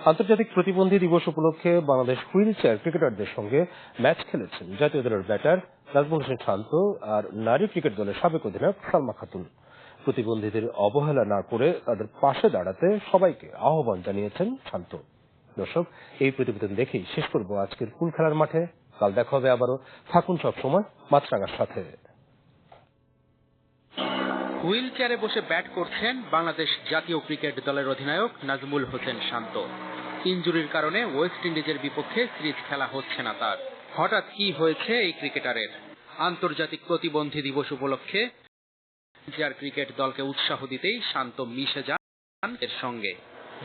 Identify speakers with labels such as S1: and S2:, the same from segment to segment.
S1: আন্তর্জাতিক প্রতিবন্ধী দিবস উপলক্ষে বাংলাদেশ হুইল চেয়ার ক্রিকেটারদের সঙ্গে ম্যাচ খেলেছেন জাতীয় দলের ব্যাটার নাজমুল হোসেন শান্ত আর নারী ক্রিকেট দলের সাবেক অধিনায়ক সালমা খাতুন। প্রতিবন্ধীদের অবহেলা না করে তাদের পাশে দাঁড়াতে সবাইকে আহ্বান জানিয়েছেন শান্ত। দর্শক, এই প্রতিবেদন দেখেই শেষ করব আজকের ফুল খেলার মাঠে। কাল দেখা হবে আবারও। থাকুন সবসময় মাছরাঙার সাথে।
S2: হুইল চেয়ারে বসে ব্যাট করছেন বাংলাদেশ জাতীয় ক্রিকেট দলের অধিনায়ক নাজমুল হোসেন শান্ত। ইনজুরির কারণে ওয়েস্ট ইন্ডিজের বিপক্ষে সিরিজ খেলা হচ্ছে না তার। হঠাৎ কি হয়েছে এই ক্রিকেটারের? আন্তর্জাতিক প্রতিবন্ধী দিবস উপলক্ষে চেয়ার ক্রিকেট দলকে উৎসাহ দিতেই শান্ত মিশে যান এর সঙ্গে,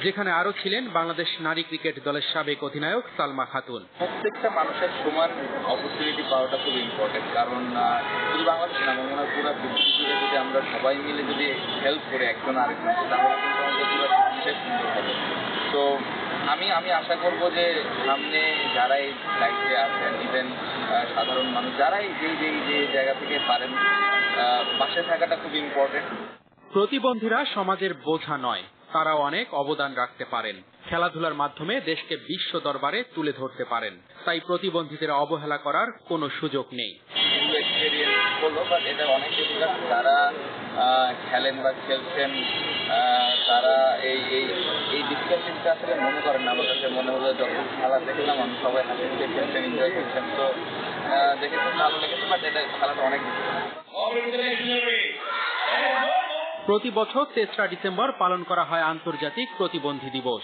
S2: যেখানে আরো ছিলেন বাংলাদেশ নারী ক্রিকেট দলের সাবেক অধিনায়ক সালমা খাতুন।
S3: প্রত্যেকটা মানুষের সমান অপরচুনিটি পাওয়াটা খুব ইম্পর্টেন্ট, কারণ শুধু বাংলাদেশ না, মনে হয় পুরো পৃথিবীতে যদি আমরা সবাই মিলে যদি হেল্প করি একজন আরেকজনকে, তাহলে কিন্তু আমাদের পুরো পৃথিবীটা সুন্দর হবে। তো আমি আশা করব যে সামনে যারা এই দায়িত্বে আছেন, ইভেন সাধারণ মানুষ যারাই যে জায়গা থেকে পারেন, পাশে থাকাটা খুব ইম্পর্টেন্ট।
S2: প্রতিবন্ধীরা সমাজের বোঝা নয়, তারাও অনেক অবদান রাখতে পারেন। খেলাধুলার মাধ্যমে দেশকে বিশ্ব দরবারে তুলে ধরতে পারেন। তাই প্রতিবন্ধীদের অবহেলা করার কোনো সুযোগ নেই।
S3: এটা অনেক যারা খেলেন বা খেলছেন, তারা এই ডিসকাশনটা আসলে মনে করেন না। আমার কাছে মনে হলো যখন খেলা দেখলাম আমি সবাই হাসি খেলছেন, এনজয় করছেন, তো দেখে খুব ভালো লেগেছে। বাট এটা খেলাটা অনেক
S2: প্রতি বছর ৩রা ডিসেম্বর পালন করা হয় আন্তর্জাতিক প্রতিবন্ধী দিবস।